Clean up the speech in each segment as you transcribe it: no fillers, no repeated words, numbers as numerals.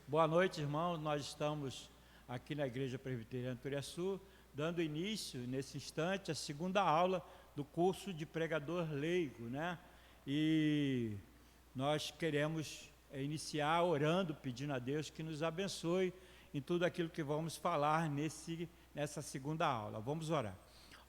Boa noite, irmãos. Nós estamos aqui na Igreja Presbiteriana Turiaçu, dando início, nesse instante, à segunda aula do curso de pregador leigo, né? E nós queremos iniciar orando, pedindo a Deus que nos abençoe em tudo aquilo que vamos falar nessa segunda aula. Vamos orar.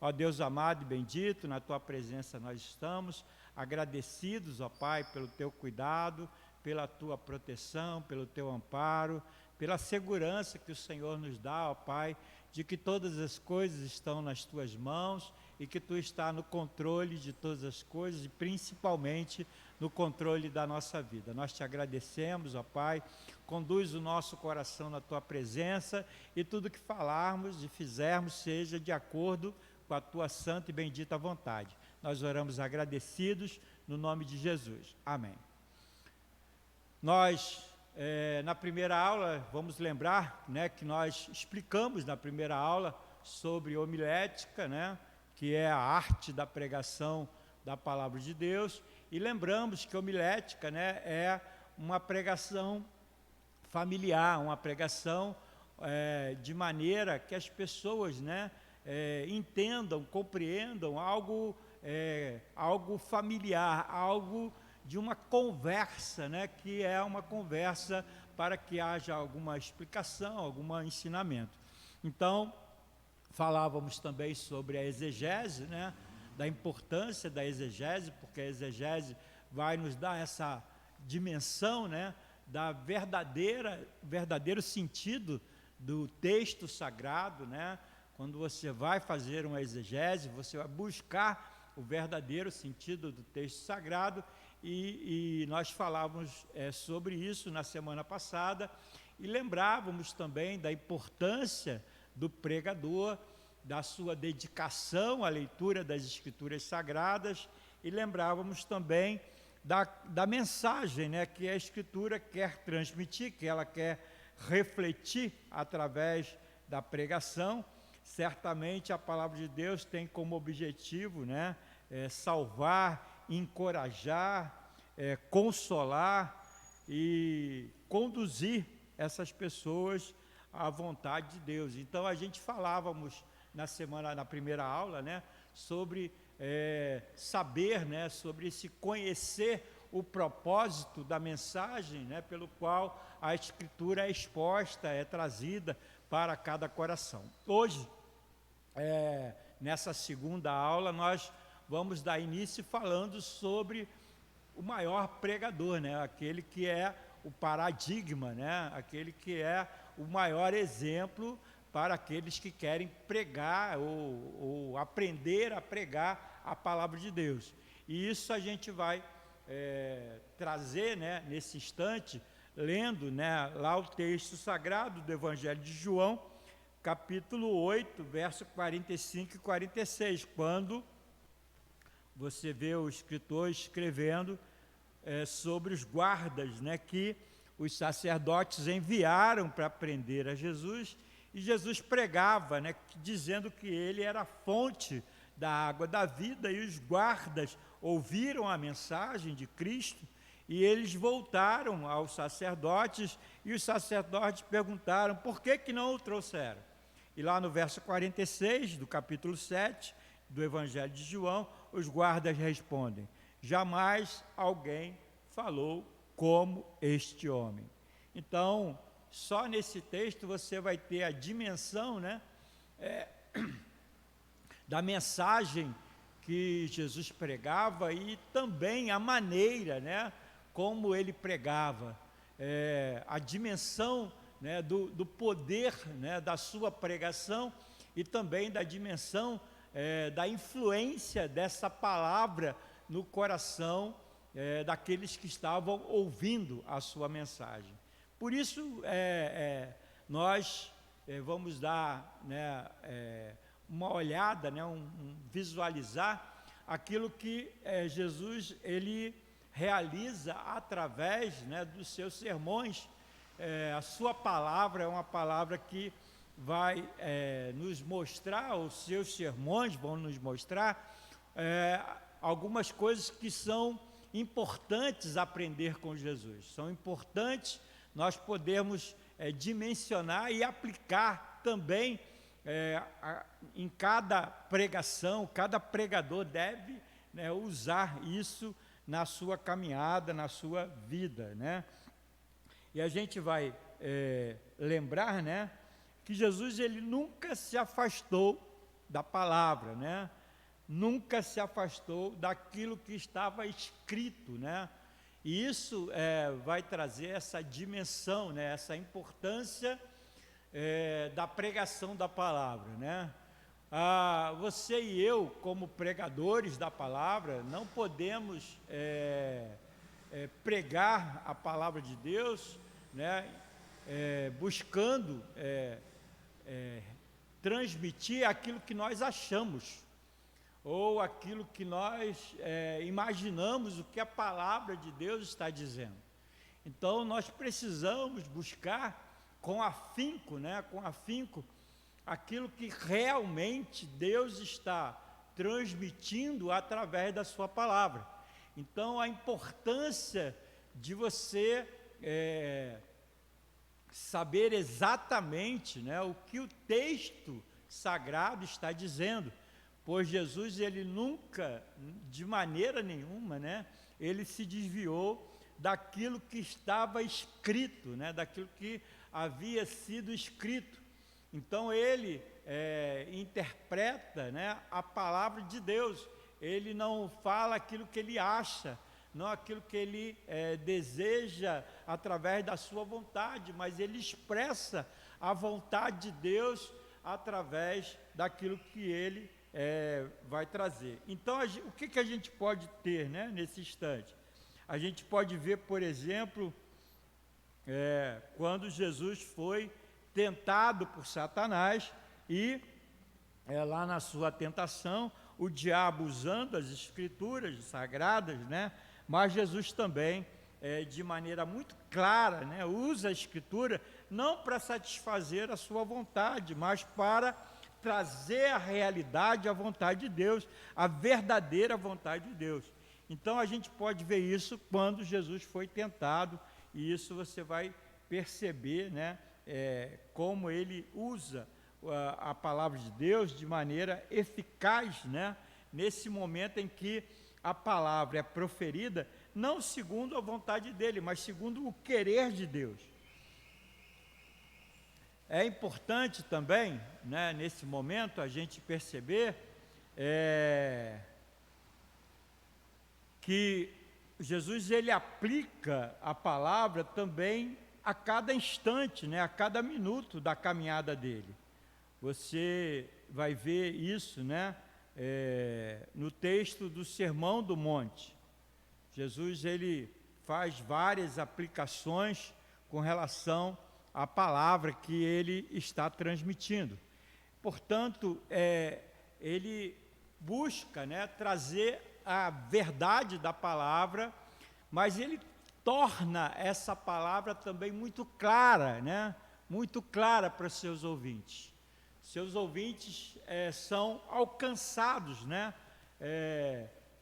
Ó Deus amado e bendito, na Tua presença nós estamos agradecidos, ó Pai, pelo Teu cuidado, pela Tua proteção, pelo Teu amparo, pela segurança que o Senhor nos dá, ó Pai, de que todas as coisas estão nas Tuas mãos e que Tu está no controle de todas as coisas e principalmente no controle da nossa vida. Nós Te agradecemos, ó Pai, conduz o nosso coração na Tua presença e tudo que falarmos e fizermos seja de acordo com a Tua santa e bendita vontade. Nós oramos agradecidos no nome de Jesus. Amém. Nós, na primeira aula, vamos lembrar, né, que nós explicamos na primeira aula sobre homilética, né, que é a arte da pregação da palavra de Deus, e lembramos que homilética, né, é uma pregação familiar, uma pregação de maneira que as pessoas, né, entendam, compreendam algo familiar, algo de uma conversa, né, que é uma conversa para que haja alguma explicação, algum ensinamento. Então, falávamos também sobre a exegese, né, da importância da exegese, porque a exegese vai nos dar essa dimensão, né, da verdadeiro sentido do texto sagrado, né. Quando você vai fazer uma exegese, você vai buscar o verdadeiro sentido do texto sagrado, e nós falávamos sobre isso na semana passada, e lembrávamos também da importância do pregador, da sua dedicação à leitura das Escrituras Sagradas, e lembrávamos também da mensagem, né, que a Escritura quer transmitir, que ela quer refletir através da pregação. Certamente a palavra de Deus tem como objetivo, né, salvar, encorajar, consolar e conduzir essas pessoas à vontade de Deus. Então a gente falávamos na primeira aula, né, sobre saber, né, sobre se conhecer o propósito da mensagem, né, pelo qual a Escritura é exposta, é trazida para cada coração. Hoje, nessa segunda aula, nós vamos dar início falando sobre o maior pregador, né? Aquele que é o paradigma, né? Aquele que é o maior exemplo para aqueles que querem pregar ou aprender a pregar a palavra de Deus. E isso a gente vai trazer, né, nesse instante, lendo, né, lá o texto sagrado do Evangelho de João, capítulo 8, verso 45 e 46, quando você vê o escritor escrevendo sobre os guardas, né, que os sacerdotes enviaram para prender a Jesus, e Jesus pregava, né, dizendo que ele era a fonte da água da vida, e os guardas ouviram a mensagem de Cristo, e eles voltaram aos sacerdotes, e os sacerdotes perguntaram por que não o trouxeram. E lá no verso 46 do capítulo 7 do Evangelho de João, os guardas respondem: jamais alguém falou como este homem. Então, só nesse texto você vai ter a dimensão, né, da mensagem que Jesus pregava e também a maneira, né, como ele pregava, a dimensão, né, do poder, né, da sua pregação e também da dimensão da influência dessa palavra no coração daqueles que estavam ouvindo a sua mensagem. Por isso, nós vamos dar, né, uma olhada, né, visualizar aquilo que Jesus ele realiza através, né, dos seus sermões. A sua palavra é uma palavra que vai nos mostrar, os seus sermões vão nos mostrar algumas coisas que são importantes aprender com Jesus, são importantes nós podermos dimensionar e aplicar também em cada pregação. Cada pregador deve, né, usar isso na sua caminhada, na sua vida, né? E a gente vai lembrar, né, que Jesus, ele nunca se afastou da palavra, né? Nunca se afastou daquilo que estava escrito, né? E isso vai trazer essa dimensão, né, essa importância da pregação da palavra, né? Você e eu, como pregadores da palavra, não podemos pregar a palavra de Deus, né, buscando transmitir aquilo que nós achamos, ou aquilo que nós imaginamos o que a palavra de Deus está dizendo. Então, nós precisamos buscar com afinco, né, aquilo que realmente Deus está transmitindo através da sua palavra. Então, a importância de você saber exatamente, né, o que o texto sagrado está dizendo, pois Jesus, ele nunca, de maneira nenhuma, né, ele se desviou daquilo que estava escrito, né, daquilo que havia sido escrito. Então ele interpreta, né, a palavra de Deus. Ele não fala aquilo que ele acha, não aquilo que ele deseja através da sua vontade, mas ele expressa a vontade de Deus através daquilo que ele vai trazer. Então, o que a gente pode ter, né, nesse instante? A gente pode ver, por exemplo, quando Jesus foi tentado por Satanás e lá na sua tentação, o diabo usando as escrituras sagradas, né, mas Jesus também, de maneira muito clara, né, usa a escritura não para satisfazer a sua vontade, mas para trazer a realidade, a vontade de Deus, a verdadeira vontade de Deus. Então a gente pode ver isso quando Jesus foi tentado, e isso você vai perceber, né, como ele usa a palavra de Deus de maneira eficaz, né, nesse momento em que a palavra é proferida, não segundo a vontade dele, mas segundo o querer de Deus. É importante também, né, nesse momento, a gente perceber que Jesus, ele aplica a palavra também a cada instante, né, a cada minuto da caminhada dele. Você vai ver isso, né, no texto do Sermão do Monte. Jesus, ele faz várias aplicações com relação à palavra que ele está transmitindo. Portanto, ele busca, né, trazer a verdade da palavra, mas ele torna essa palavra também muito clara, né, muito clara para os seus ouvintes. Seus ouvintes são alcançados, né,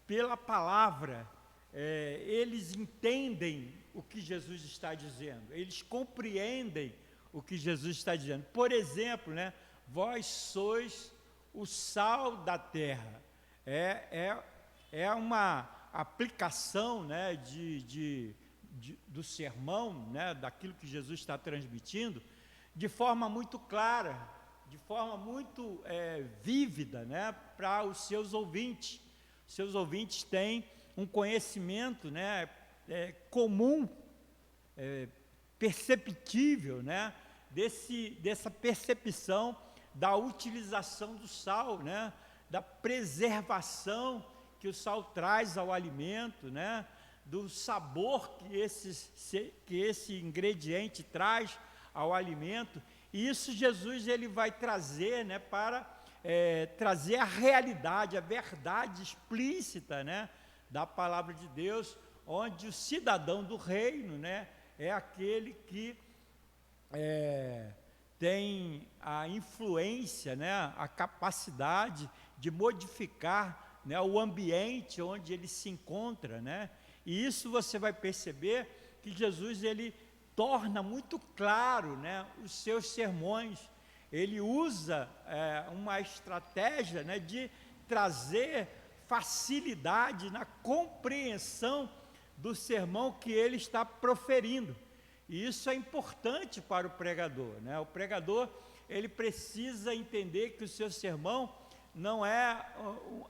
pela palavra. Eles entendem o que Jesus está dizendo, eles compreendem o que Jesus está dizendo. Por exemplo, né, vós sois o sal da terra. É uma aplicação, né, do sermão, né, daquilo que Jesus está transmitindo, de forma muito clara, de forma muito vívida, né, para os seus ouvintes. Seus ouvintes têm um conhecimento, né, comum, perceptível, né, dessa percepção da utilização do sal, né, da preservação que o sal traz ao alimento, né, do sabor que esse ingrediente traz ao alimento. E isso Jesus, ele vai trazer, né, para trazer a realidade, a verdade explícita, né, da palavra de Deus, onde o cidadão do reino, né, é aquele que tem a influência, né, a capacidade de modificar, né, o ambiente onde ele se encontra, né. E isso você vai perceber que Jesus, ele torna muito claro, né, os seus sermões. Ele usa uma estratégia, né, de trazer facilidade na compreensão do sermão que ele está proferindo. E isso é importante para o pregador, né? O pregador, ele precisa entender que o seu sermão não é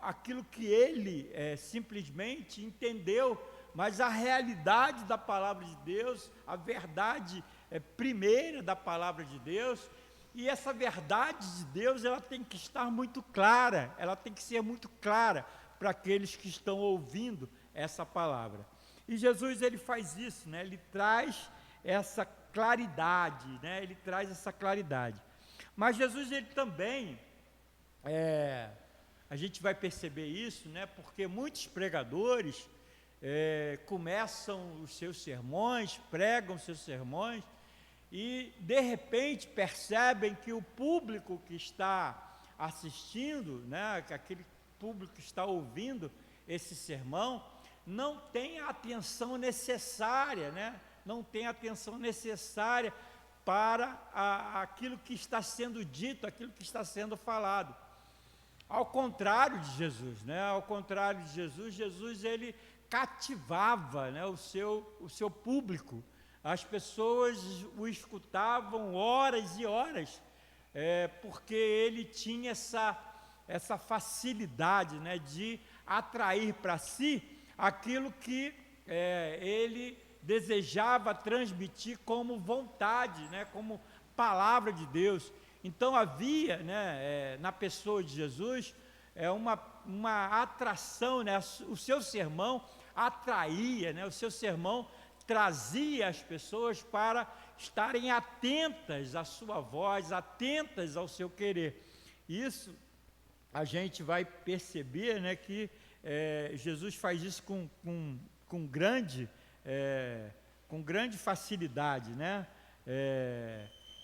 aquilo que ele simplesmente entendeu, mas a realidade da palavra de Deus, a verdade primeira da palavra de Deus. E essa verdade de Deus, ela tem que estar muito clara, ela tem que ser muito clara para aqueles que estão ouvindo essa palavra. E Jesus, ele faz isso, né? Ele traz essa claridade, né? Ele traz essa claridade. Mas Jesus, ele também, a gente vai perceber isso, né? Porque muitos pregadores começam os seus sermões, pregam seus sermões, e de repente percebem que o público que está assistindo, né, que aquele público que está ouvindo esse sermão, não tem a atenção necessária, né, não tem a atenção necessária para aquilo que está sendo dito, aquilo que está sendo falado. Ao contrário de Jesus, né, ao contrário de Jesus, Jesus ele cativava, né, o seu público. As pessoas o escutavam horas e horas, porque ele tinha essa facilidade, né, de atrair para si aquilo que ele desejava transmitir como vontade, né, como palavra de Deus. Então havia, né, na pessoa de Jesus uma atração, né, o seu sermão atraía, né, o seu sermão trazia as pessoas para estarem atentas à sua voz, atentas ao seu querer. Isso a gente vai perceber, né, que Jesus faz isso com grande facilidade, né?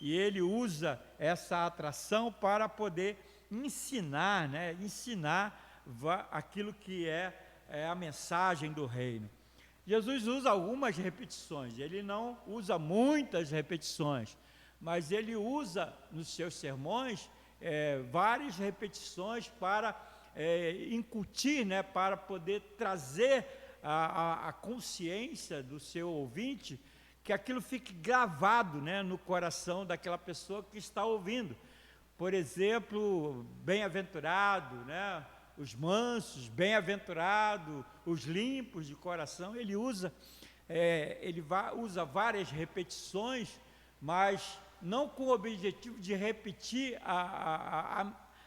E ele usa essa atração para poder ensinar, né? Ensinar aquilo que é a mensagem do reino. Jesus usa algumas repetições, ele não usa muitas repetições, mas ele usa nos seus sermões várias repetições para incutir, né, para poder trazer a consciência do seu ouvinte, que aquilo fique gravado, né, no coração daquela pessoa que está ouvindo. Por exemplo, bem-aventurado, né, os mansos, bem-aventurado, os limpos de coração. Ele usa várias repetições, mas não com o objetivo de repetir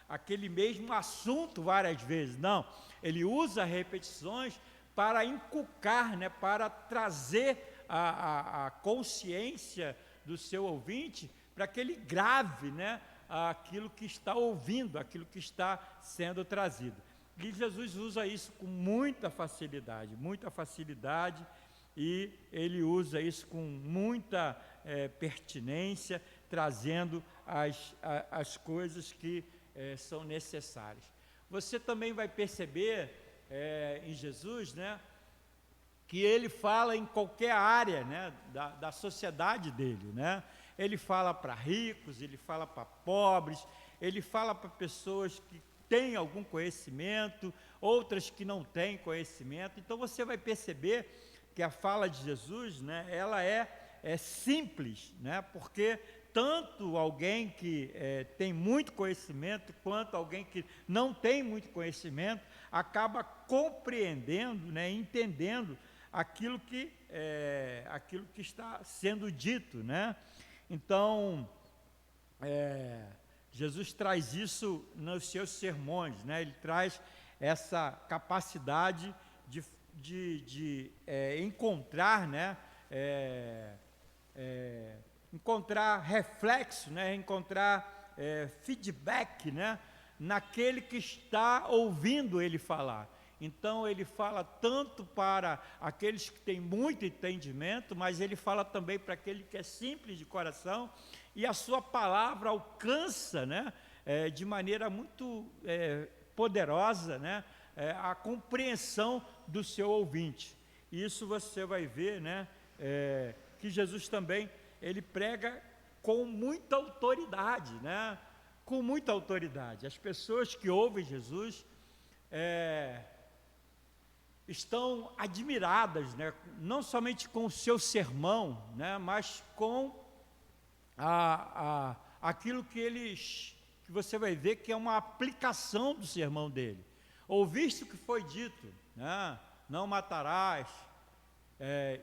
aquele mesmo assunto várias vezes, não. Ele usa repetições para inculcar, né, para trazer a consciência do seu ouvinte, para que ele grave, né, aquilo que está ouvindo, aquilo que está sendo trazido. E Jesus usa isso com muita facilidade, e ele usa isso com muita pertinência, trazendo as coisas que são necessárias. Você também vai perceber em Jesus, né, que ele fala em qualquer área, né, da sociedade dele, né? Ele fala para ricos, ele fala para pobres, ele fala para pessoas que têm algum conhecimento, outras que não têm conhecimento. Então você vai perceber que a fala de Jesus, né, ela é simples, né, porque tanto alguém que tem muito conhecimento, quanto alguém que não tem muito conhecimento, acaba compreendendo, né, entendendo aquilo que está sendo dito, né? Então, Jesus traz isso nos seus sermões, né? Ele traz essa capacidade de encontrar, né? Encontrar reflexo, né? Encontrar feedback, né, naquele que está ouvindo ele falar. Então ele fala tanto para aqueles que têm muito entendimento, mas ele fala também para aquele que é simples de coração, e a sua palavra alcança, né, de maneira muito poderosa, né, a compreensão do seu ouvinte. Isso você vai ver, né, que Jesus também, ele prega com muita autoridade, né? Com muita autoridade. As pessoas que ouvem Jesus estão admiradas, né? Não somente com o seu sermão, né? Mas com aquilo que você vai ver que é uma aplicação do sermão dele. Ouviste o que foi dito, né? Não matarás.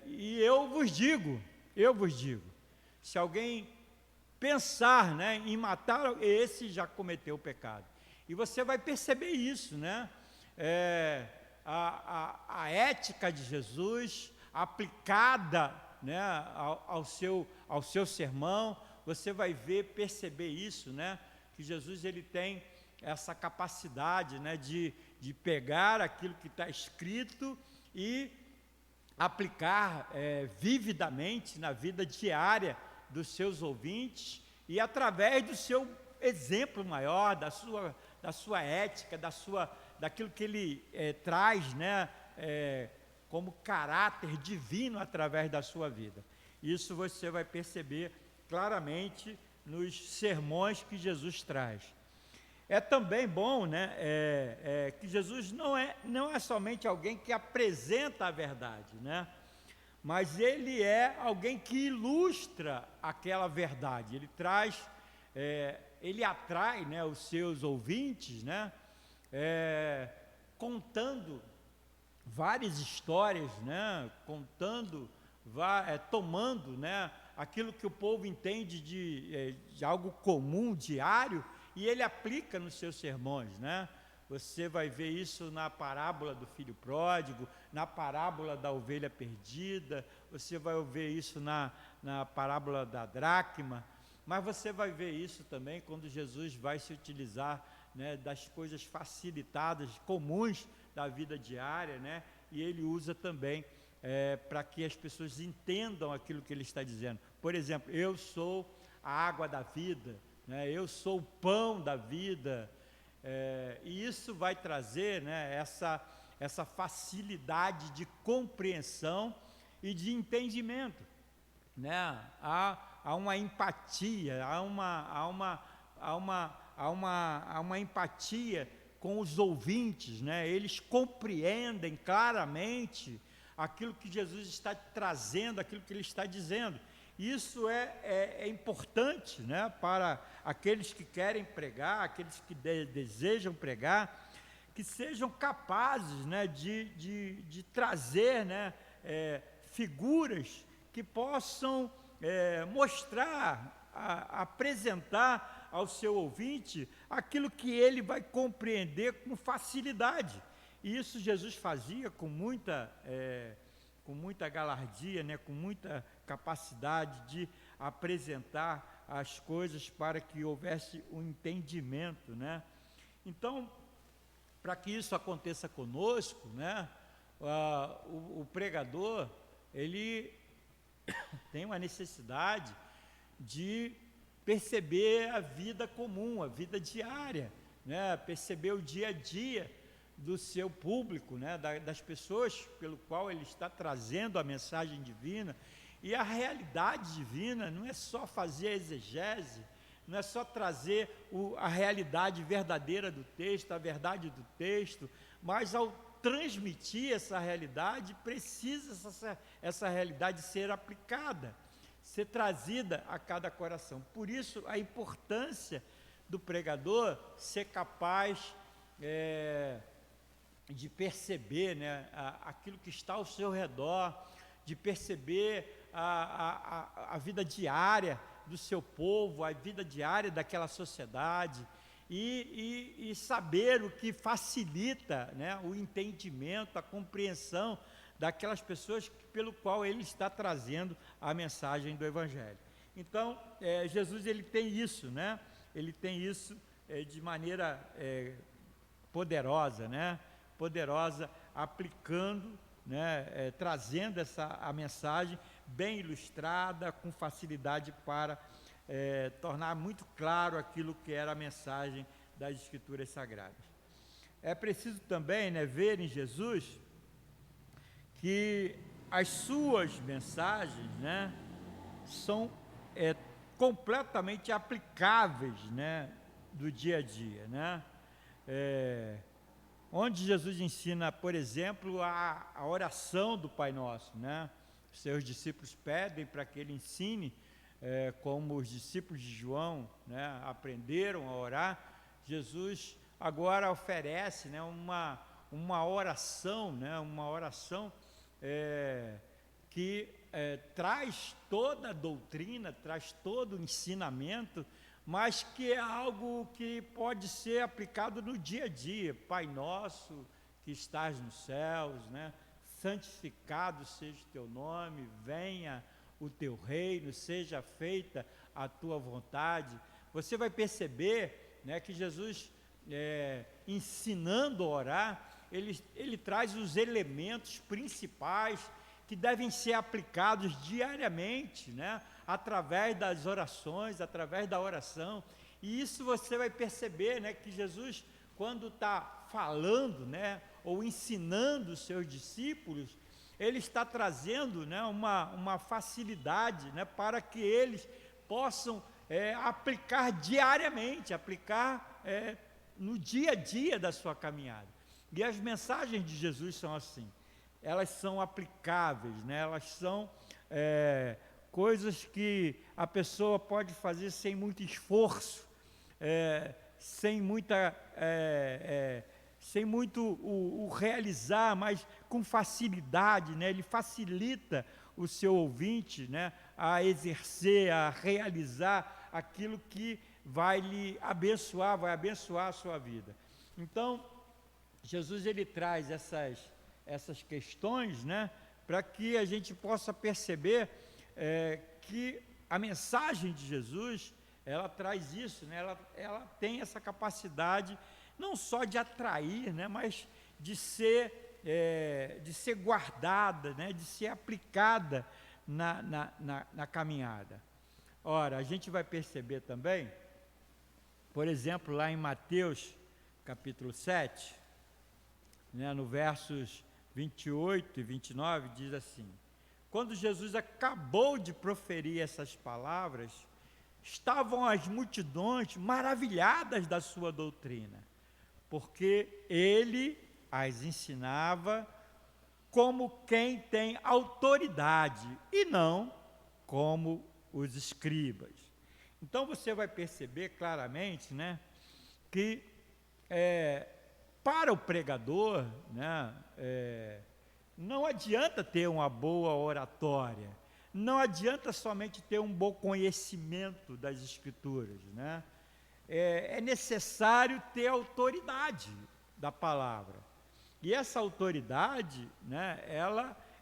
E eu vos digo, se alguém pensar, né, em matar, esse já cometeu o pecado. E você vai perceber isso, né? A ética de Jesus aplicada, né, ao seu sermão, você vai perceber isso, né? Que Jesus, ele tem essa capacidade, né, de pegar aquilo que está escrito e aplicar vividamente na vida diária dos seus ouvintes, e através do seu exemplo maior, da sua ética, daquilo que ele traz, né, como caráter divino através da sua vida. Isso você vai perceber claramente nos sermões que Jesus traz. É também bom, né, que Jesus não é somente alguém que apresenta a verdade, né, mas ele é alguém que ilustra aquela verdade. Ele atrai, né, os seus ouvintes, né, contando várias histórias, né, tomando, né, aquilo que o povo entende de algo comum, diário, e ele aplica nos seus sermões, né? Você vai ver isso na parábola do filho pródigo, na parábola da ovelha perdida, você vai ver isso na parábola da dracma, mas você vai ver isso também quando Jesus vai se utilizar, né, das coisas facilitadas, comuns da vida diária, né? E ele usa também para que as pessoas entendam aquilo que ele está dizendo. Por exemplo, eu sou a água da vida, né? Eu sou o pão da vida, e isso vai trazer, né, essa facilidade de compreensão e de entendimento, né? Há uma empatia, há uma empatia com os ouvintes, né? Eles compreendem claramente aquilo que Jesus está trazendo, aquilo que ele está dizendo. Isso é importante, né, para aqueles que querem pregar, aqueles que desejam pregar, que sejam capazes, né, de trazer, né, figuras que possam mostrar, apresentar ao seu ouvinte aquilo que ele vai compreender com facilidade. E isso Jesus fazia com muita galardia, né, com muita capacidade de apresentar as coisas para que houvesse um entendimento, né? Então, para que isso aconteça conosco, né, o pregador, ele tem uma necessidade de perceber a vida comum, a vida diária, né, perceber o dia a dia do seu público, né, das pessoas pelo qual ele está trazendo a mensagem divina. E a realidade divina não é só fazer a exegese, não é só trazer a realidade verdadeira do texto, a verdade do texto, mas ao transmitir essa realidade, precisa essa realidade ser aplicada, ser trazida a cada coração. Por isso, a importância do pregador ser capaz de perceber, né, aquilo que está ao seu redor, de perceber a vida diária do seu povo, a vida diária daquela sociedade, e saber o que facilita, né, o entendimento, a compreensão daquelas pessoas pelo qual ele está trazendo a mensagem do Evangelho. Então, Jesus, ele tem isso, né? Ele tem isso de maneira poderosa, né? Poderosa, aplicando, né, trazendo a mensagem bem ilustrada, com facilidade para tornar muito claro aquilo que era a mensagem das Escrituras Sagradas. É preciso também, né, ver em Jesus que as suas mensagens, né, são completamente aplicáveis, né, do dia a dia, né? Onde Jesus ensina, por exemplo, a oração do Pai Nosso, né? Seus discípulos pedem para que ele ensine, como os discípulos de João, né, aprenderam a orar. Jesus agora oferece, né, uma oração, né, uma oração que traz toda a doutrina, traz todo o ensinamento, mas que é algo que pode ser aplicado no dia a dia. Pai nosso que estás nos céus, né? Santificado seja o teu nome, venha o teu reino, seja feita a tua vontade. Você vai perceber, né, que Jesus, ensinando a orar, ele traz os elementos principais que devem ser aplicados diariamente, né, através das orações, através da oração. E isso você vai perceber, né, que Jesus, quando está falando, né, ou ensinando os seus discípulos, ele está trazendo, né, uma facilidade, né, para que eles possam aplicar diariamente, aplicar no dia a dia da sua caminhada. E as mensagens de Jesus são assim, elas são aplicáveis, né, elas são coisas que a pessoa pode fazer sem muito esforço, sem muito o realizar, mas com facilidade, né? Ele facilita o seu ouvinte, né, a exercer, a realizar aquilo que vai lhe abençoar, vai abençoar a sua vida. Então, Jesus ele traz essas questões, né, para que a gente possa perceber que a mensagem de Jesus, ela traz isso, né, ela tem essa capacidade não só de atrair, né, mas de ser guardada, né, de ser aplicada na caminhada. Ora, a gente vai perceber também, por exemplo, lá em Mateus capítulo 7, né, no versos 28 e 29, diz assim: quando Jesus acabou de proferir essas palavras, estavam as multidões maravilhadas da sua doutrina, porque ele as ensinava como quem tem autoridade e não como os escribas. Então você vai perceber claramente, né, que para o pregador, né, não adianta ter uma boa oratória, não adianta somente ter um bom conhecimento das Escrituras, né? É necessário ter autoridade da palavra. E essa autoridade, né,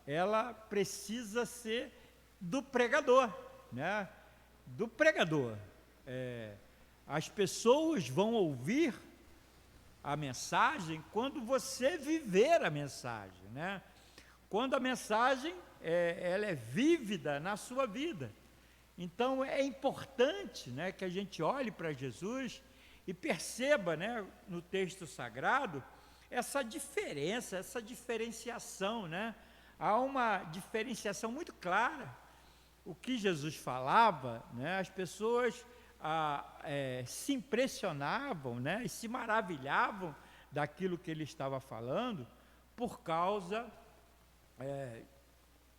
ela precisa ser do pregador, né? Do pregador. As pessoas vão ouvir a mensagem quando você viver a mensagem, né? Quando a mensagem ela é vívida na sua vida. Então é importante, né, que a gente olhe para Jesus e perceba, né, no texto sagrado essa diferença, essa diferenciação, né? Há uma diferenciação muito clara. O que Jesus falava, né, as pessoas se impressionavam, né, e se maravilhavam daquilo que ele estava falando por causa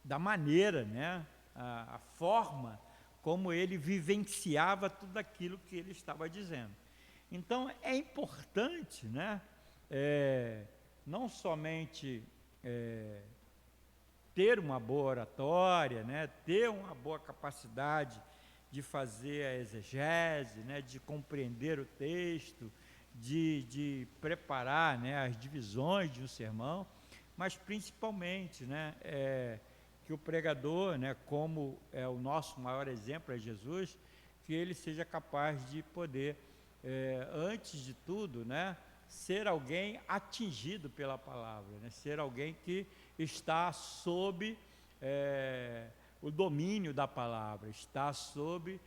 da maneira, né, a forma como ele vivenciava tudo aquilo que ele estava dizendo. Então é importante, né, não somente ter uma boa oratória, né, ter uma boa capacidade de fazer a exegese, né, de compreender o texto, de preparar, né, as divisões de um sermão, mas principalmente, né, que o pregador, né, como o nosso maior exemplo é Jesus, que ele seja capaz de poder, antes de tudo, né, ser alguém atingido pela palavra, né, ser alguém que está sob o domínio da palavra, está sob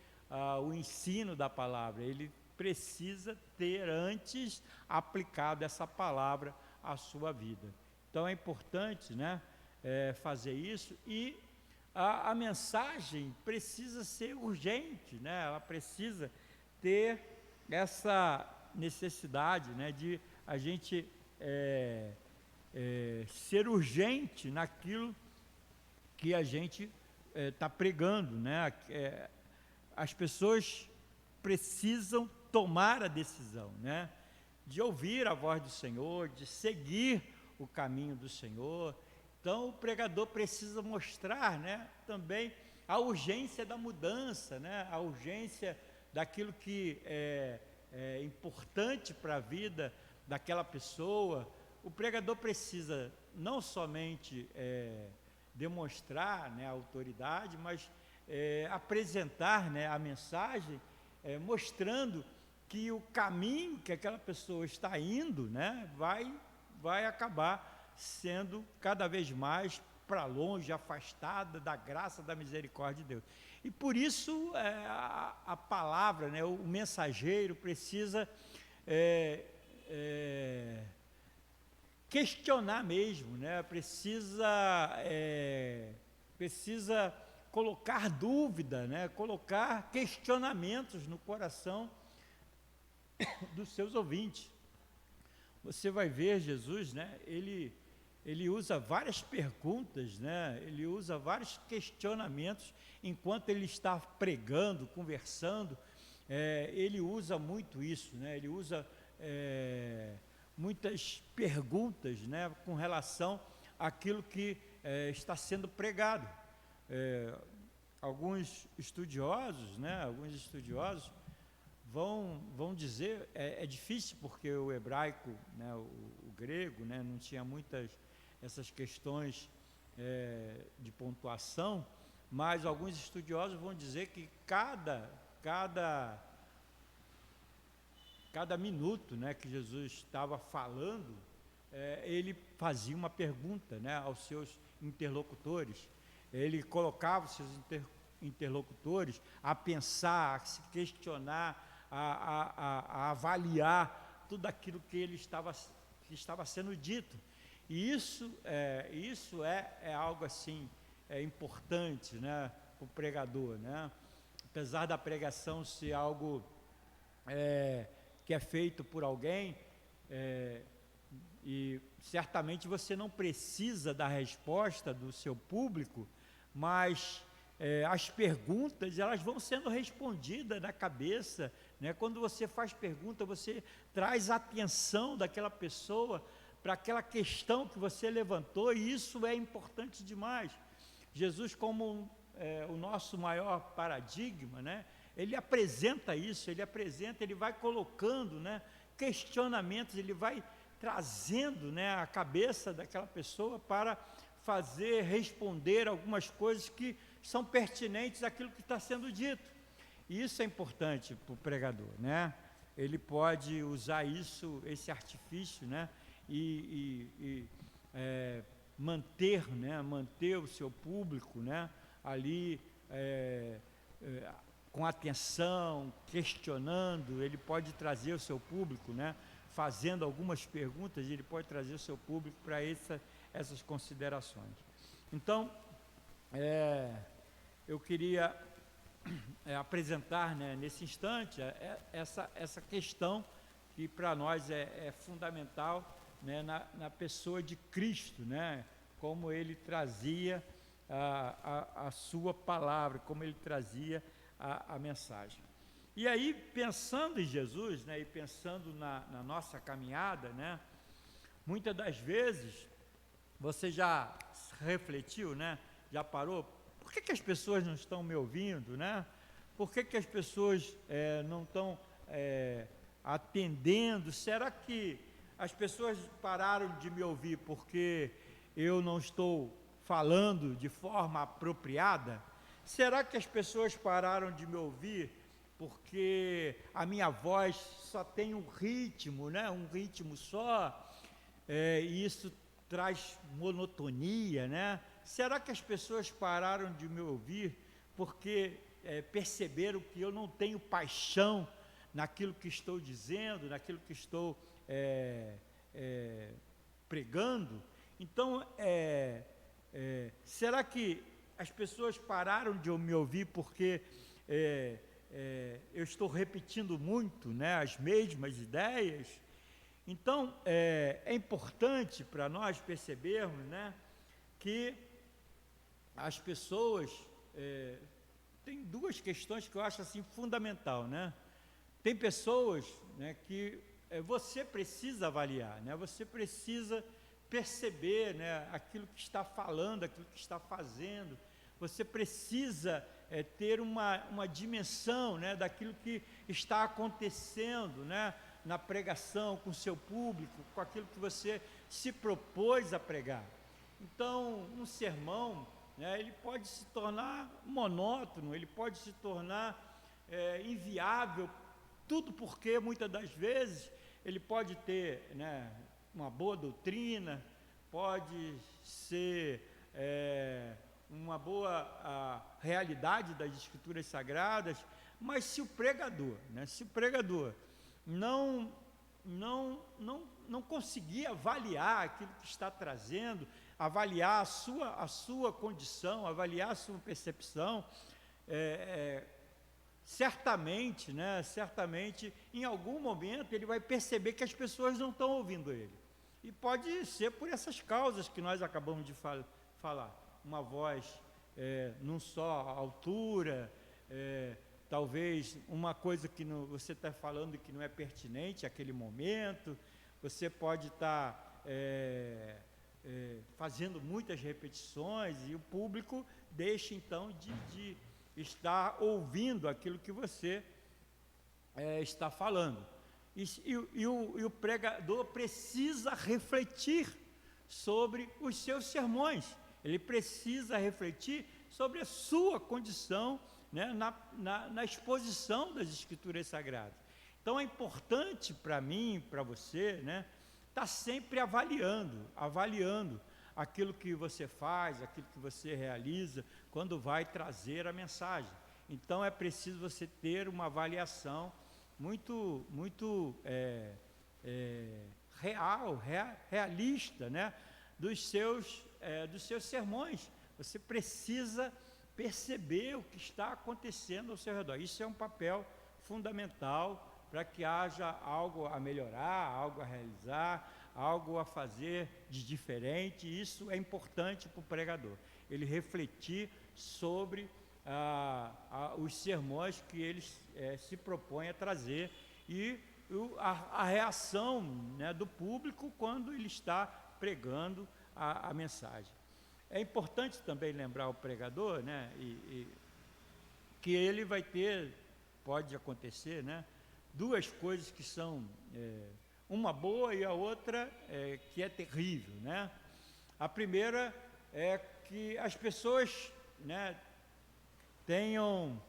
o ensino da palavra. Ele precisa ter antes aplicado essa palavra à sua vida. Então é importante, né, fazer isso. E a mensagem precisa ser urgente, né? Ela precisa ter essa necessidade, né, de a gente ser urgente naquilo que a gente está pregando, né? As pessoas precisam tomar a decisão, né, de ouvir a voz do Senhor, de seguir o caminho do Senhor. Então, o pregador precisa mostrar, né, também a urgência da mudança, né, a urgência daquilo que é importante para a vida daquela pessoa. O pregador precisa não somente demonstrar, né, a autoridade, mas apresentar, né, a mensagem, mostrando que o caminho que aquela pessoa está indo, né, vai acabar sendo cada vez mais para longe, afastada da graça, da misericórdia de Deus. E por isso a palavra, né, o mensageiro precisa questionar mesmo, né, precisa colocar dúvida, né, colocar questionamentos no coração dos seus ouvintes. Você vai ver Jesus, né, ele usa várias perguntas, né, ele usa vários questionamentos enquanto ele está pregando, conversando. Ele usa muito isso, né, ele usa muitas perguntas, né, com relação àquilo que está sendo pregado. Alguns estudiosos vão dizer, é difícil porque o hebraico, né, o grego, né, não tinha muitas essas questões de pontuação, mas alguns estudiosos vão dizer que cada minuto, né, que Jesus estava falando, ele fazia uma pergunta, né, aos seus interlocutores. Ele colocava os seus interlocutores a pensar, a se questionar, a avaliar tudo aquilo que estava sendo dito. E isso é algo assim importante, né, para o pregador, né? Apesar da pregação ser algo que é feito por alguém, e certamente você não precisa da resposta do seu público, mas as perguntas, elas vão sendo respondidas na cabeça, né? Quando você faz pergunta, você traz a atenção daquela pessoa para aquela questão que você levantou, e isso é importante demais. Jesus, como o nosso maior paradigma, né, ele apresenta isso, ele vai colocando, né, questionamentos, ele vai trazendo, né, a cabeça daquela pessoa para responder algumas coisas que são pertinentes àquilo que está sendo dito. E isso é importante para o pregador, né? Ele pode usar esse artifício, né, e manter o seu público, né, ali com atenção, questionando. Ele pode trazer o seu público, né, fazendo algumas perguntas, ele pode trazer o seu público para essas considerações. Então, eu queria apresentar, né, nesse instante, essa questão que para nós é fundamental, né, na pessoa de Cristo, né, como ele trazia a sua palavra, como ele trazia a mensagem. E aí, pensando em Jesus, né, e pensando na nossa caminhada, né, muitas das vezes, você já refletiu, né, já parou? Por que as pessoas não estão me ouvindo, né? Por que as pessoas não estão atendendo? Será que as pessoas pararam de me ouvir porque eu não estou falando de forma apropriada? Será que as pessoas pararam de me ouvir porque a minha voz só tem um ritmo, né? Um ritmo só, e isso traz monotonia, né? Será que as pessoas pararam de me ouvir porque perceberam que eu não tenho paixão naquilo que estou dizendo, naquilo que estou pregando? Então, será que as pessoas pararam de me ouvir porque eu estou repetindo muito, né, as mesmas ideias. Então, é importante para nós percebermos, né, que as pessoas... tem duas questões que eu acho assim fundamental, né? Tem pessoas, né, que você precisa avaliar, né? Você precisa perceber, né, aquilo que está falando, aquilo que está fazendo. Você precisa ter uma dimensão, né, daquilo que está acontecendo, né, na pregação, com o seu público, com aquilo que você se propôs a pregar. Então, um sermão, né, ele pode se tornar monótono, ele pode se tornar inviável, tudo porque, muitas das vezes, ele pode ter, né, uma boa doutrina, pode ser uma boa realidade das Escrituras Sagradas, mas se o pregador, né, não conseguir avaliar aquilo que está trazendo, avaliar a sua condição, avaliar a sua percepção, certamente, né, em algum momento ele vai perceber que as pessoas não estão ouvindo ele. E pode ser por essas causas que nós acabamos de falar. Uma voz não só altura, talvez uma coisa que você está falando que não é pertinente àquele momento, você pode estar fazendo muitas repetições e o público deixa então de estar ouvindo aquilo que você está falando. E o pregador precisa refletir sobre os seus sermões, ele precisa refletir sobre a sua condição, né, na exposição das Escrituras Sagradas. Então é importante para mim, para você, né, estar sempre avaliando aquilo que você faz, aquilo que você realiza, quando vai trazer a mensagem. Então é preciso você ter uma avaliação muito realista, né, dos seus sermões. Você precisa perceber o que está acontecendo ao seu redor. Isso é um papel fundamental para que haja algo a melhorar, algo a realizar, algo a fazer de diferente. Isso é importante para o pregador, ele refletir sobre os sermões que ele se propõe a trazer e a reação, né, do público quando ele está pregando a mensagem. É importante também lembrar o pregador, né, que ele vai ter, pode acontecer, né, duas coisas que são uma boa e a outra que é terrível, né? A primeira é que as pessoas, né, tenham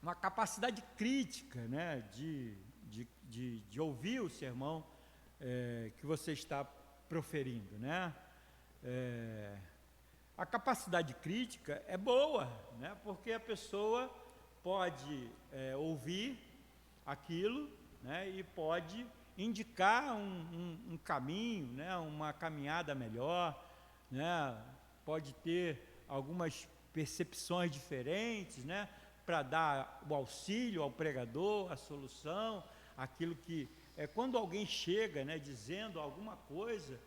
uma capacidade crítica, né, de ouvir o sermão que você está proferindo, né? A capacidade crítica é boa, né, porque a pessoa pode ouvir aquilo, né, e pode indicar um caminho, né, uma caminhada melhor, né, pode ter algumas percepções diferentes, né, para dar o auxílio ao pregador, a solução, aquilo que quando alguém chega, né, dizendo alguma coisa,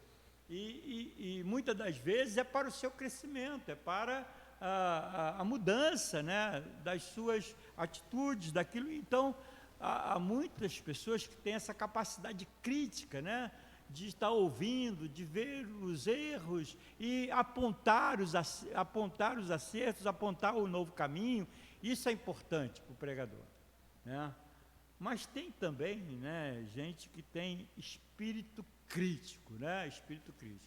e muitas das vezes é para o seu crescimento, é para a mudança, né, das suas atitudes, daquilo. Então, há muitas pessoas que têm essa capacidade crítica, né, de estar ouvindo, de ver os erros e apontar os acertos, apontar o novo caminho. Isso é importante para o pregador, né? Mas tem também, né, gente que tem espírito crítico, né? Espírito crítico.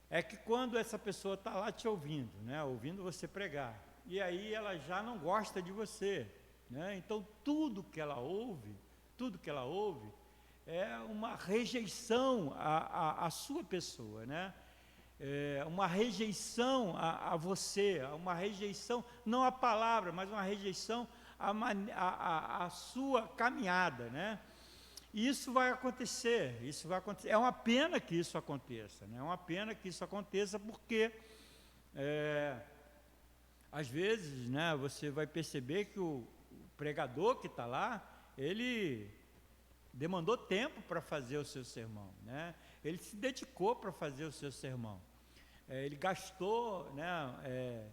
É que quando essa pessoa está lá te ouvindo, né, ouvindo você pregar, e aí ela já não gosta de você, né? Então tudo que ela ouve é uma rejeição à sua pessoa, né? Uma rejeição a você, uma rejeição, não à palavra, mas uma rejeição à sua caminhada, né? E isso vai acontecer, É uma pena que isso aconteça, né? É uma pena que isso aconteça porque, às vezes, né, você vai perceber que o pregador que está lá, ele demandou tempo para fazer o seu sermão, né? Ele se dedicou para fazer o seu sermão. Ele gastou, né,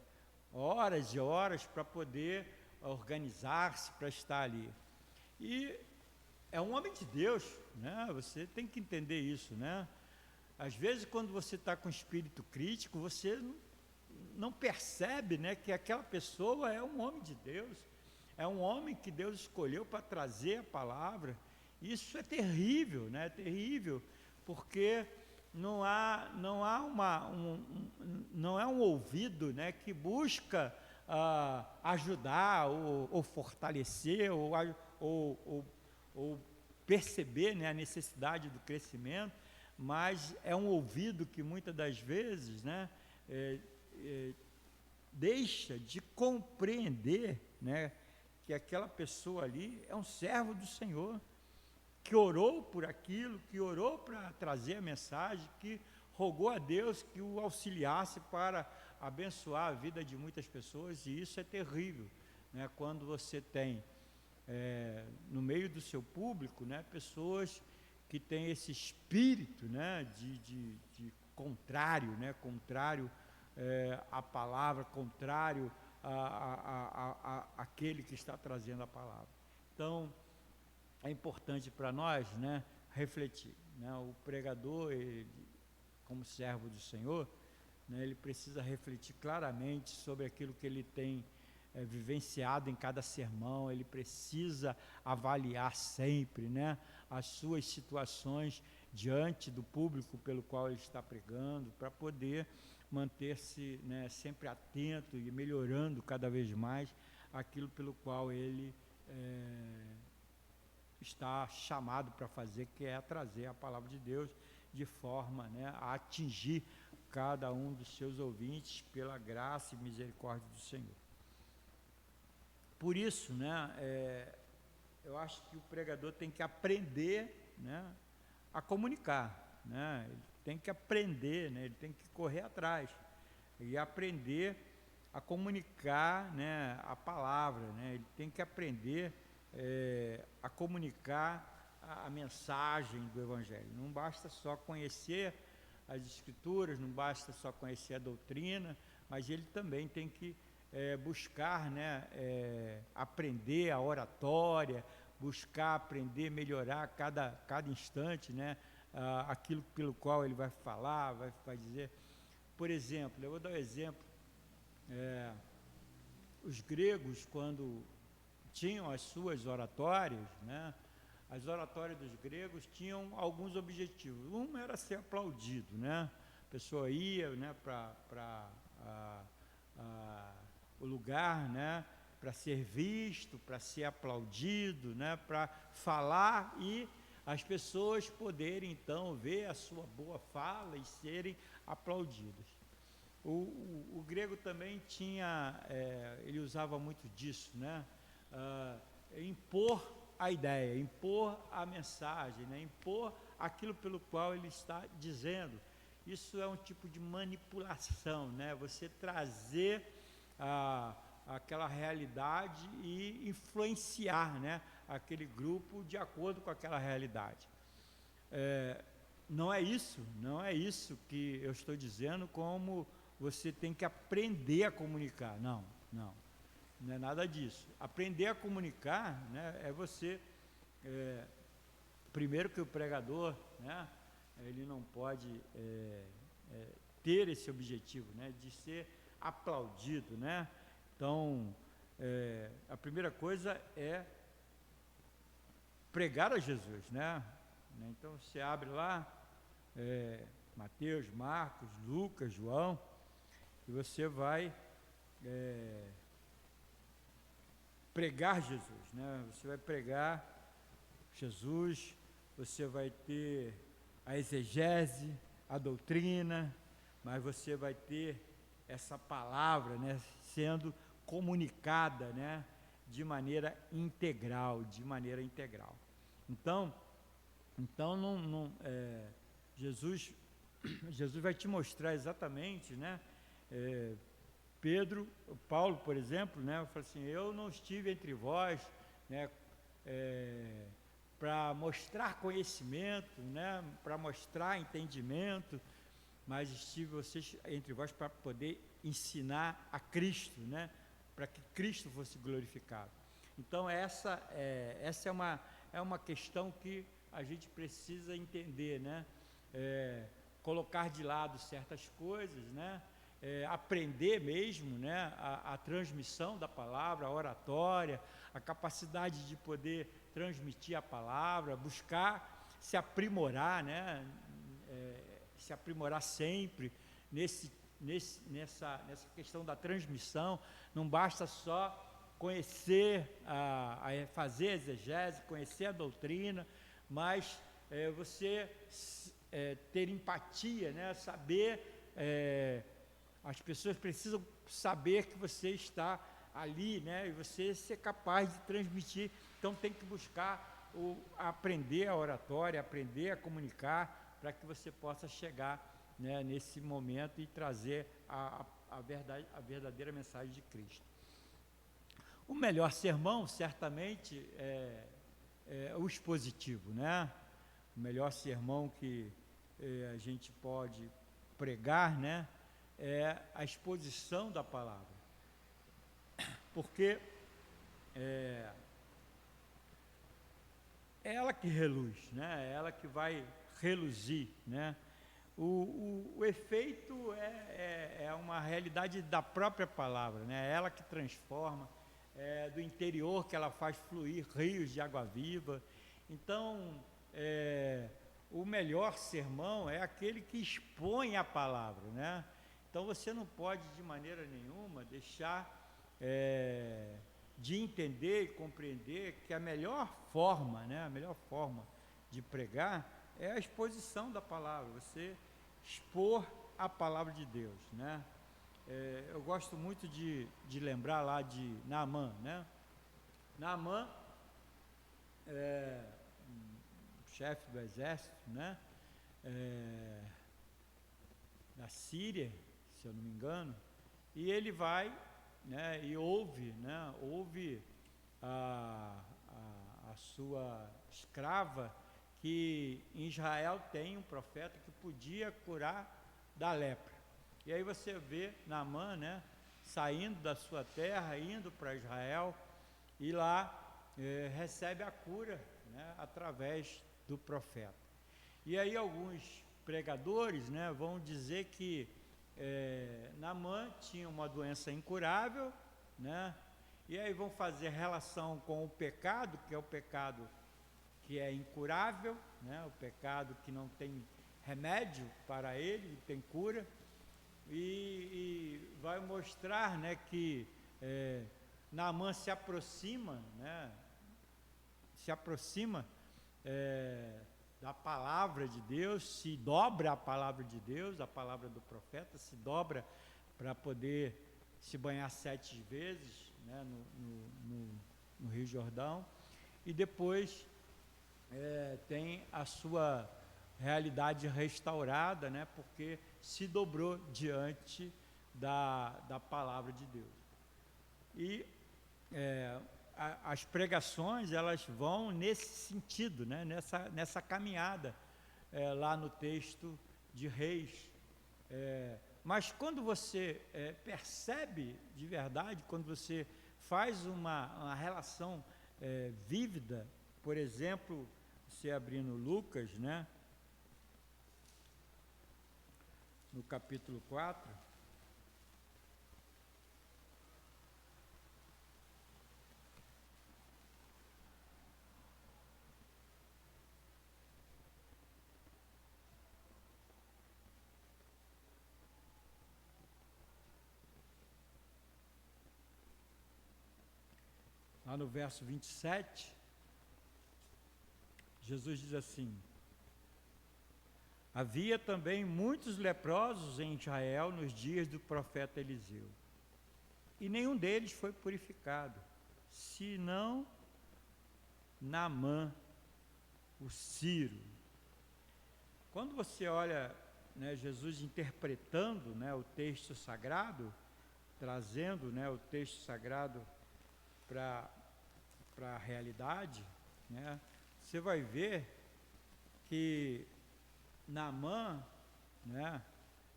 horas e horas para poder organizar-se, para estar ali. E é um homem de Deus, né? Você tem que entender isso, né? Às vezes, quando você está com espírito crítico, você não percebe, né, que aquela pessoa é um homem de Deus, é um homem que Deus escolheu para trazer a palavra. Isso é terrível, né? É terrível, porque não é um ouvido, né, que busca ajudar ou fortalecer ou perceber, né, a necessidade do crescimento, mas é um ouvido que muitas das vezes, né, deixa de compreender, né, que aquela pessoa ali é um servo do Senhor, que orou por aquilo, que orou para trazer a mensagem, que rogou a Deus que o auxiliasse para abençoar a vida de muitas pessoas. E isso é terrível, né, quando você tem no meio do seu público, né, pessoas que têm esse espírito, né, de contrário, né, contrário à palavra, contrário àquele que está trazendo a palavra. Então, é importante para nós, né, refletir, né? O pregador, ele, como servo do Senhor, né, ele precisa refletir claramente sobre aquilo que ele tem vivenciado em cada sermão. Ele precisa avaliar sempre, né, as suas situações diante do público pelo qual ele está pregando, para poder manter-se, né, sempre atento e melhorando cada vez mais aquilo pelo qual ele está chamado para fazer, que é trazer a palavra de Deus de forma, né, a atingir cada um dos seus ouvintes pela graça e misericórdia do Senhor. Por isso, né, eu acho que o pregador tem que aprender, né, a comunicar, né? Ele tem que aprender, né, ele tem que correr atrás e aprender a comunicar, né, a palavra, né? Ele tem que aprender a comunicar a mensagem do Evangelho. Não basta só conhecer as Escrituras, não basta só conhecer a doutrina, mas ele também tem que buscar, né, aprender a oratória, buscar aprender, melhorar cada instante, né, aquilo pelo qual ele vai falar, vai dizer. Por exemplo, eu vou dar um exemplo. Os gregos, quando tinham as suas oratórias, né, as oratórias dos gregos tinham alguns objetivos. Um era ser aplaudido, né? A pessoa ia, né, para o lugar, né, para ser visto, para ser aplaudido, né, para falar e as pessoas poderem então ver a sua boa fala e serem aplaudidas. O grego também tinha, ele usava muito disso, né, impor a ideia, impor a mensagem, né, impor aquilo pelo qual ele está dizendo. Isso é um tipo de manipulação, né, você trazer aquela realidade e influenciar, né, aquele grupo de acordo com aquela realidade. Não é isso que eu estou dizendo, como você tem que aprender a comunicar. Não é nada disso. Aprender a comunicar, né, é você, primeiro que o pregador, né, ele não pode ter esse objetivo, né, de ser aplaudido, né? Então, a primeira coisa é pregar a Jesus, né? Então, você abre lá, Mateus, Marcos, Lucas, João, e você vai pregar Jesus, né? Você vai pregar Jesus, você vai ter a exegese, a doutrina, mas você vai ter essa palavra, né, sendo comunicada, né, de maneira integral. Então, Então, Jesus, Jesus vai te mostrar exatamente, né? Paulo, por exemplo, né? Fala assim: eu não estive entre vós, né? Para mostrar conhecimento, né? Para mostrar entendimento, mas estive entre vós para poder ensinar a Cristo, né? Para que Cristo fosse glorificado. Então essa é uma questão que a gente precisa entender, né? Colocar de lado certas coisas, né? Aprender mesmo, né? A transmissão da palavra, a oratória, a capacidade de poder transmitir a palavra, buscar se aprimorar, né? Se aprimorar sempre nessa questão da transmissão. Não basta só conhecer, fazer exegese, conhecer a doutrina, mas você ter empatia, né? Saber, as pessoas precisam saber que você está ali, né? E você ser capaz de transmitir. Então tem que buscar aprender a oratória, aprender a comunicar, para que você possa chegar, né, nesse momento e trazer a verdadeira mensagem de Cristo. O melhor sermão, certamente, é o expositivo, né? O melhor sermão que a gente pode pregar, né, é a exposição da palavra, porque é ela que reluz, né? É ela que vai reluzir, né? O efeito é uma realidade da própria palavra, né? É ela que transforma, do interior que ela faz fluir rios de água viva. Então, o melhor sermão é aquele que expõe a palavra, né? Então você não pode de maneira nenhuma deixar de entender e compreender que a melhor forma, né, a melhor forma de pregar é a exposição da palavra, você expor a palavra de Deus, né? Eu gosto muito de lembrar lá de Naamã, né? Naamã, chefe do exército, né? Da Síria, se eu não me engano, e ele vai, né, e ouve a sua escrava que em Israel tem um profeta que podia curar da lepra. E aí você vê Naamã, né, saindo da sua terra, indo para Israel, e lá recebe a cura, né, através do profeta. E aí alguns pregadores, né, vão dizer que Naamã tinha uma doença incurável, né, e aí vão fazer relação com o pecado, que é o pecado que é incurável, né, o pecado que não tem remédio para ele, não tem cura, e vai mostrar, né, que Naamã se aproxima, né, da palavra de Deus, se dobra a palavra de Deus, a palavra do profeta, se dobra para poder se banhar 7 vezes, né, no Rio Jordão, e depois tem a sua realidade restaurada, né, porque se dobrou diante da palavra de Deus. E as pregações, elas vão nesse sentido, né, nessa caminhada, lá no texto de Reis. Mas quando você percebe de verdade, quando você faz uma relação vívida, por exemplo, você abrindo Lucas, né, no capítulo 4, lá no verso 27, Jesus diz assim: havia também muitos leprosos em Israel nos dias do profeta Eliseu, e nenhum deles foi purificado, senão Naamã, o Ciro. Quando você olha, né, Jesus interpretando, né, o texto sagrado, trazendo, né, o texto sagrado para a realidade, né, você vai ver que Naamã, né,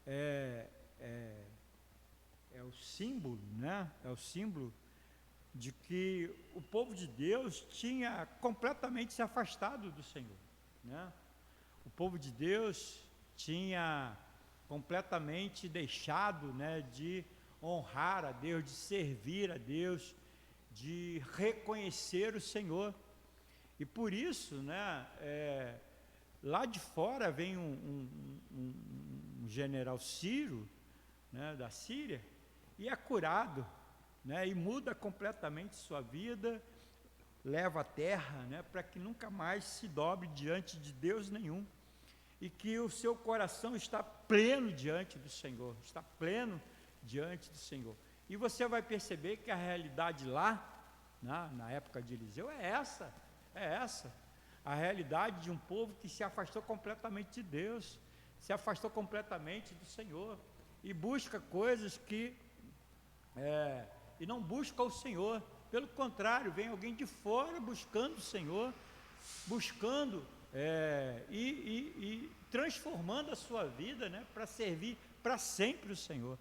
é o símbolo, né, é o símbolo de que o povo de Deus tinha completamente se afastado do Senhor, né? O povo de Deus tinha completamente deixado, né, de honrar a Deus, de servir a Deus, de reconhecer o Senhor. E por isso, né, lá de fora vem um general Ciro, né, da Síria, e é curado, né, e muda completamente sua vida, leva a terra, né, para que nunca mais se dobre diante de Deus nenhum, e que o seu coração está pleno diante do Senhor, está pleno diante do Senhor. E você vai perceber que a realidade lá, na época de Eliseu, é essa, a realidade de um povo que se afastou completamente de Deus, se afastou completamente do Senhor, e busca coisas que, e não busca o Senhor. Pelo contrário, vem alguém de fora buscando o Senhor, buscando e transformando a sua vida, né, para servir para sempre o Senhor,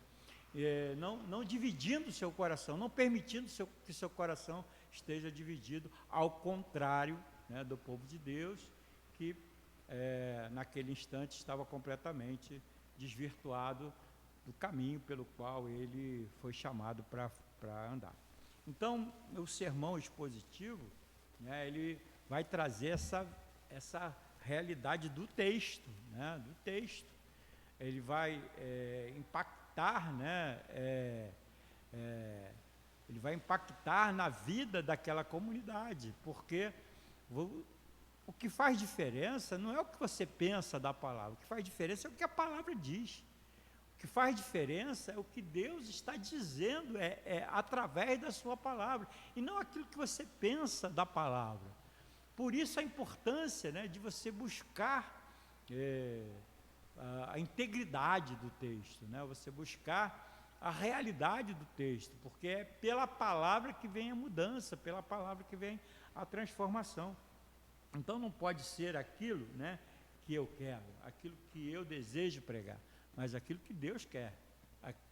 não dividindo o seu coração, não permitindo que seu coração esteja dividido, ao contrário, né, do povo de Deus, que naquele instante estava completamente desvirtuado do caminho pelo qual ele foi chamado para andar. Então, o sermão expositivo, né, ele vai trazer essa realidade do texto, né, do texto. Ele vai impactar, né, ele vai impactar na vida daquela comunidade, porque o que faz diferença não é o que você pensa da palavra, o que faz diferença é o que a palavra diz. O que faz diferença é o que Deus está dizendo, através da sua palavra, e não aquilo que você pensa da palavra. Por isso a importância, né, de você buscar a integridade do texto, né, você buscar a realidade do texto, porque é pela palavra que vem a mudança, pela palavra que vem a transformação. Então não pode ser aquilo, né, que eu quero, aquilo que eu desejo pregar, mas aquilo que Deus quer.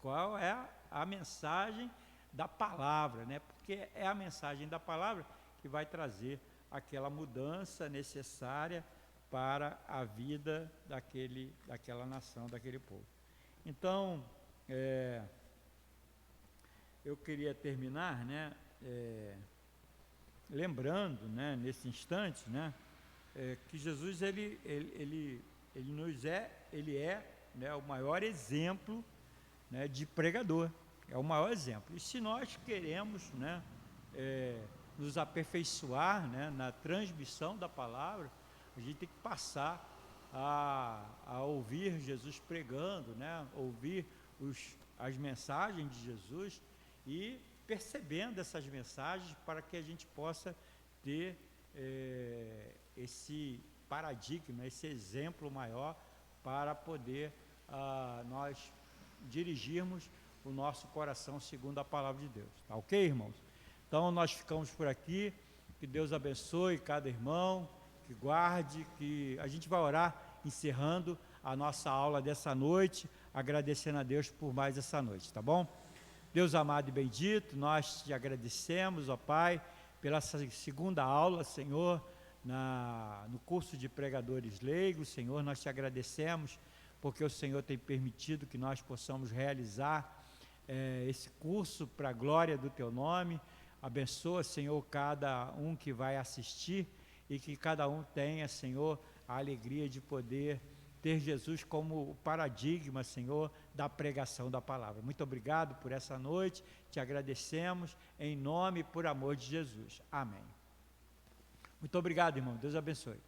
Qual é a mensagem da palavra, né? Porque é a mensagem da palavra que vai trazer aquela mudança necessária para a vida daquela nação, daquele povo. Então, eu queria terminar, né, lembrando, né, nesse instante, né, que Jesus ele é, né, o maior exemplo, né, de pregador, é o maior exemplo. E se nós queremos, né, nos aperfeiçoar, né, na transmissão da palavra, a gente tem que passar a ouvir Jesus pregando, né, ouvir as mensagens de Jesus e percebendo essas mensagens para que a gente possa ter esse paradigma, esse exemplo maior para poder nós dirigirmos o nosso coração segundo a palavra de Deus. Tá ok, irmãos? Então nós ficamos por aqui, que Deus abençoe cada irmão, que guarde, que a gente vai orar encerrando a nossa aula dessa noite, agradecendo a Deus por mais essa noite, tá bom? Deus amado e bendito, nós te agradecemos, ó Pai, pela segunda aula, Senhor, no curso de pregadores leigos. Senhor, nós te agradecemos porque o Senhor tem permitido que nós possamos realizar esse curso para a glória do Teu nome. Abençoa, Senhor, cada um que vai assistir e que cada um tenha, Senhor, a alegria de poder ter Jesus como o paradigma, Senhor, da pregação da palavra. Muito obrigado por essa noite, te agradecemos em nome e por amor de Jesus. Amém. Muito obrigado, irmão. Deus abençoe.